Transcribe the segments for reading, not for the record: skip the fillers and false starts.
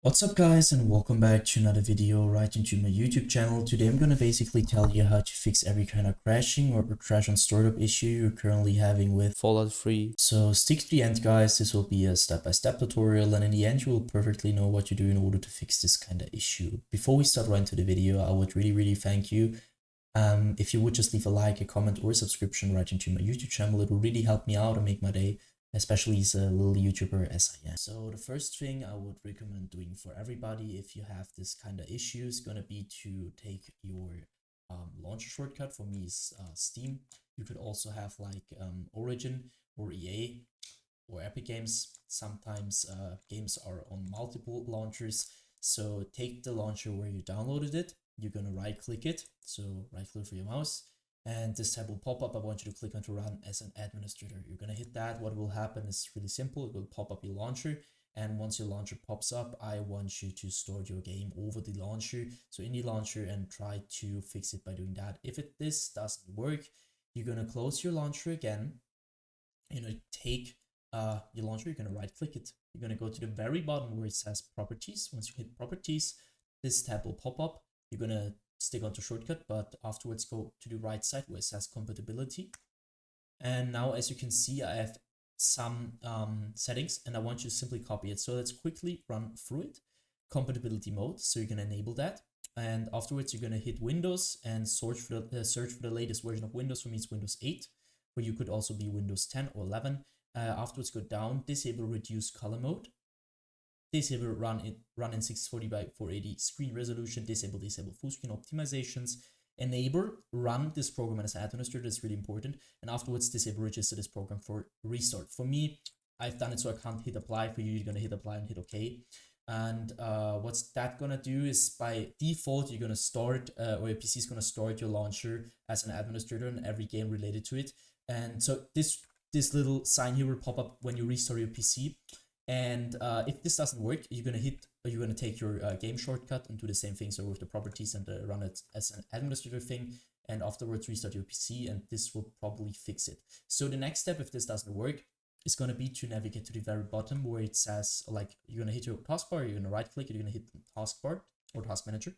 What's up guys, and welcome back to another video right into my YouTube channel. Today I'm gonna basically tell you how to fix every kind of crashing or crash on startup issue you're currently having with Fallout 3. So stick to the end guys, this will be a step-by-step tutorial, and in the end you will perfectly know what you do in order to fix this kind of issue. Before we start right into the video, I would really thank you if you would just leave a like, a comment, or a subscription right into my YouTube channel. It will really help me out and make my day, especially as a little YouTuber as I am. So the first thing I would recommend doing for everybody if you have this kind of issue is gonna be to take your launcher shortcut. For me is Steam. You could also have like Origin or EA or Epic Games. Sometimes games are on multiple launchers. So take the launcher where you downloaded it. You're gonna right click it. So right click for your mouse. And this tab will pop up. I want you to click on to run as an administrator. You're gonna hit that. What will happen is really simple. It will pop up your launcher. And once your launcher pops up, I want you to start your game over the launcher. So in the launcher and try to fix it by doing that. If this doesn't work, you're gonna close your launcher again. You're gonna take your launcher, you're gonna right click it. You're gonna go to the very bottom where it says properties. Once you hit properties, this tab will pop up. You're gonna stick onto shortcut, but afterwards go to the right side where it says compatibility. And now as you can see, I have some settings and I want you to simply copy it. So let's quickly run through it. Compatibility mode, so you're gonna enable that. And afterwards you're gonna hit Windows and search for the latest version of Windows. For me it's Windows 8, but you could also be Windows 10 or 11. Afterwards go down, disable reduce color mode. Disable run in 640 by 480 screen resolution, disable full screen optimizations, enable run this program as administrator, that's really important, and afterwards disable register this program for restart. For me, I've done it so I can't hit apply. For you, you're gonna hit apply and hit OK. And what's that gonna do is by default, you're gonna start, or your PC is gonna start your launcher as an administrator in every game related to it. And so this little sign here will pop up when you restart your PC. And if this doesn't work, you're gonna take your game shortcut and do the same thing. So with the properties and run it as an administrator thing, and afterwards restart your PC, and this will probably fix it. So the next step, if this doesn't work, is gonna be to navigate to the very bottom where it says, like, you're gonna hit your taskbar, you're gonna right click, you're gonna hit the taskbar or task manager.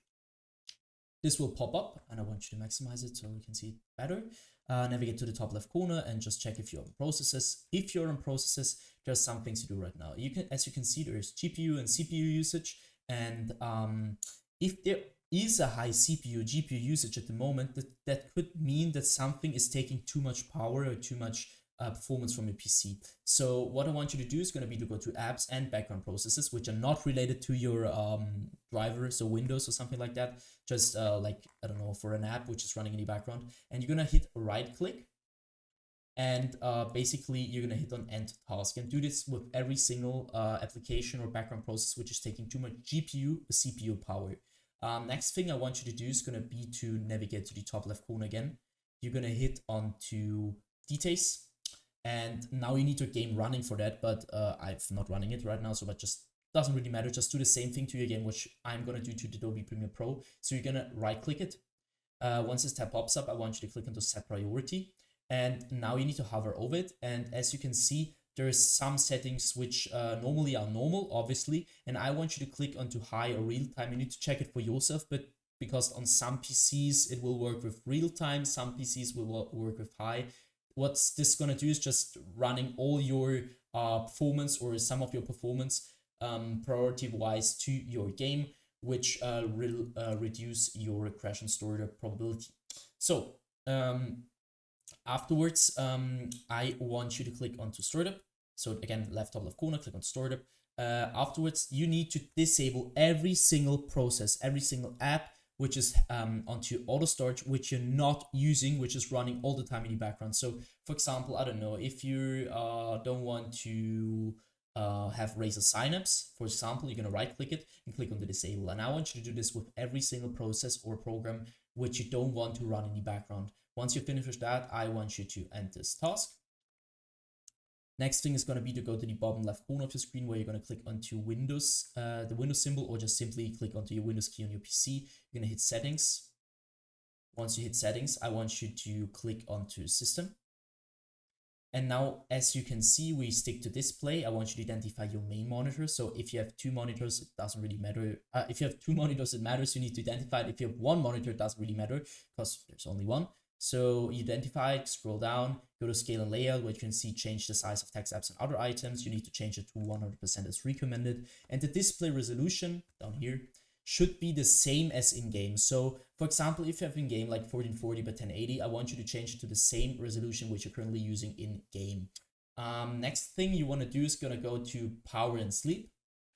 This will pop up, and I want you to maximize it so we can see it better. Navigate to the top left corner and just check if you're on processes. If you're on processes, there's some things to do right now. As you can see, there's GPU and CPU usage, and if there is a high CPU GPU usage at the moment, that could mean that something is taking too much power or too much performance from your PC. So what I want you to do is going to be to go to apps and background processes, which are not related to your driver, so Windows or something like that. Just like, I don't know, for an app which is running in the background, and you're going to hit right click. And basically you're going to hit on end task, and do this with every single application or background process which is taking too much GPU or CPU power. Next thing I want you to do is going to be to navigate to the top left corner again. You're going to hit onto details, and now you need your game running for that, but I'm not running it right now, so that just doesn't really matter. Just do the same thing to your game, which I'm going to do to the Adobe Premiere Pro. So you're going to right click it. Once this tab pops up, I want you to click onto set priority, and now you need to hover over it. And as you can see, there's some settings which normally are normal, obviously, and I want you to click onto high or real time. You need to check it for yourself, but because on some PCs it will work with real time, some PCs will work with high. What's this gonna do is just running all your performance or some of your performance priority wise to your game, which will reduce your crash and startup probability. So afterwards, I want you to click onto startup. So again, left top left corner, click on startup. Afterwards, you need to disable every single process, every single app which is onto auto start, which you're not using, which is running all the time in the background. So for example, I don't know, if you don't want to have Razer Synapse, for example, you're gonna right click it and click on the disable. And I want you to do this with every single process or program which you don't want to run in the background. Once you finish that, I want you to end this task. Next thing is going to be to go to the bottom left corner of your screen where you're going to click onto Windows, the Windows symbol, or just simply click onto your Windows key on your PC. You're going to hit settings. Once you hit settings, I want you to click onto system. And now, as you can see, we stick to display. I want you to identify your main monitor. So if you have two monitors, it doesn't really matter. If you have two monitors, it matters. You need to identify it. If you have one monitor, it doesn't really matter because there's only one. So you identify it, scroll down, go to scale and layout, where you can see change the size of text, apps, and other items. You need to change it to 100% as recommended. And the display resolution down here should be the same as in game. So for example, if you have in game like 1440 by 1080, I want you to change it to the same resolution which you're currently using in game. Next thing you want to do is going to go to power and sleep.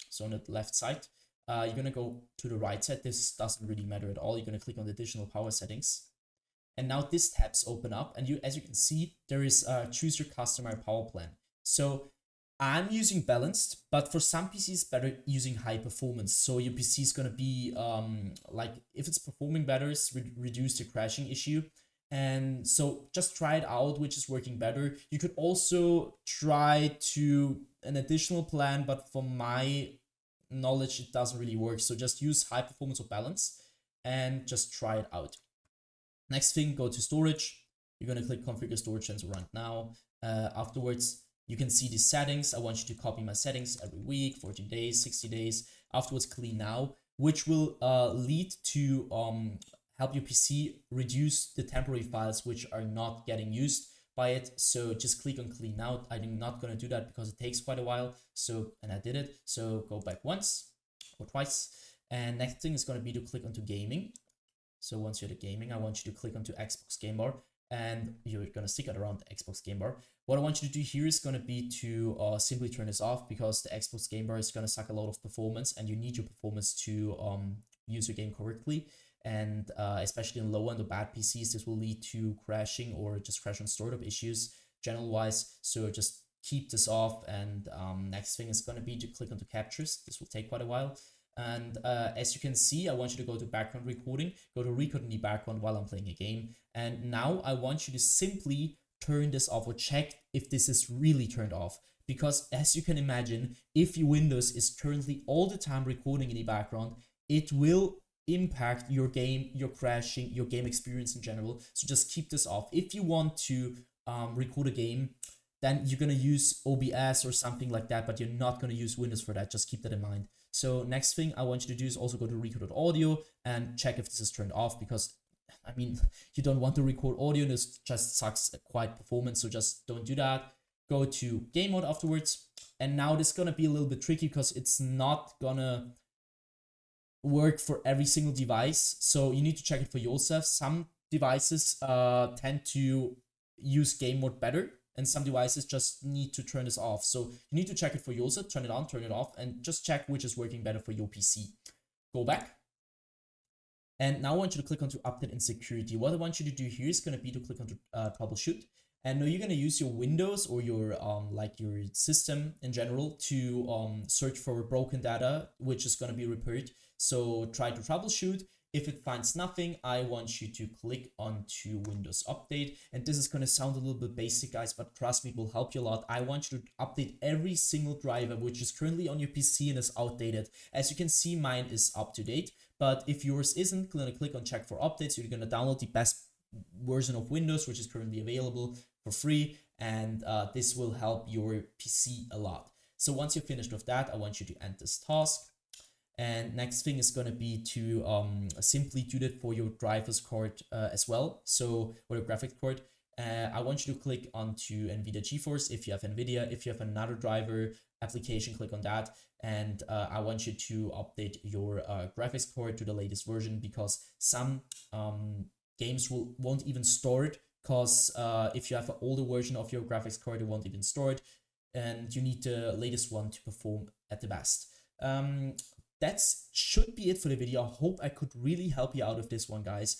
So on the left side, you're going to go to the right side. This doesn't really matter at all. You're going to click on the additional power settings. And now this tabs open up, and as you can see, there is choose your customer power plan. So I'm using balanced, but for some PCs better using high performance. So your PC is gonna be like, if it's performing better, reduce the crashing issue. And so just try it out, which is working better. You could also try to an additional plan, but from my knowledge, it doesn't really work. So just use high performance or balance and just try it out. Next thing, go to storage. You're gonna click configure storage sensor right now. Afterwards, you can see the settings. I want you to copy my settings every week, 14 days, 60 days. Afterwards, clean now, which will lead to help your PC reduce the temporary files which are not getting used by it. So just click on clean now. I'm not going to do that because it takes quite a while. So, and I did it. So go back once or twice. And next thing is going to be to click onto gaming. So once you're at gaming, I want you to click onto Xbox Game Bar, and you're going to stick it around the Xbox Game Bar. What I want you to do here is going to be to simply turn this off, because the Xbox Game Bar is going to suck a lot of performance, and you need your performance to use your game correctly. And especially in low end or bad PCs, this will lead to crashing or just crash on startup issues general wise. So just keep this off. And next thing is going to be to click onto captures. This will take quite a while. And as you can see, I want you to go to background recording, go to record in the background while I'm playing a game. And now I want you to simply turn this off, or check if this is really turned off. Because as you can imagine, if your Windows is currently all the time recording in the background, it will impact your game, your crashing, your game experience in general. So just keep this off. If you want to record a game, then you're going to use OBS or something like that, but you're not going to use Windows for that. Just keep that in mind. So next thing I want you to do is also go to record.audio and check if this is turned off, because I mean, you don't want to record audio, and this just sucks quite performance. So just don't do that. Go to game mode afterwards. And now this is going to be a little bit tricky because it's not going to work for every single device. So you need to check it for yourself. Some devices tend to use game mode better, and some devices just need to turn this off. So you need to check it for yourself, turn it on, turn it off, and just check which is working better for your PC. Go back. And now I want you to click onto update and security. What I want you to do here is going to be to click onto troubleshoot. And now you're going to use your Windows or your like your system in general to search for broken data, which is going to be repaired. So try to troubleshoot. If it finds nothing, I want you to click onto Windows Update. And this is going to sound a little bit basic, guys, but trust me, it will help you a lot. I want you to update every single driver which is currently on your PC and is outdated. As you can see, mine is up to date. But if yours isn't, you're going to click on check for updates. You're going to download the best version of Windows, which is currently available for free. And this will help your PC a lot. So once you're finished with that, I want you to end this task. And next thing is going to be to simply do that for your driver's card as well. So for your graphics card, I want you to click onto NVIDIA GeForce if you have NVIDIA. If you have another driver application, click on that. And I want you to update your graphics card to the latest version, because some games won't even store it, because if you have an older version of your graphics card, it won't even store it. And you need the latest one to perform at the best. That should be it for the video. I hope I could really help you out with this one, guys.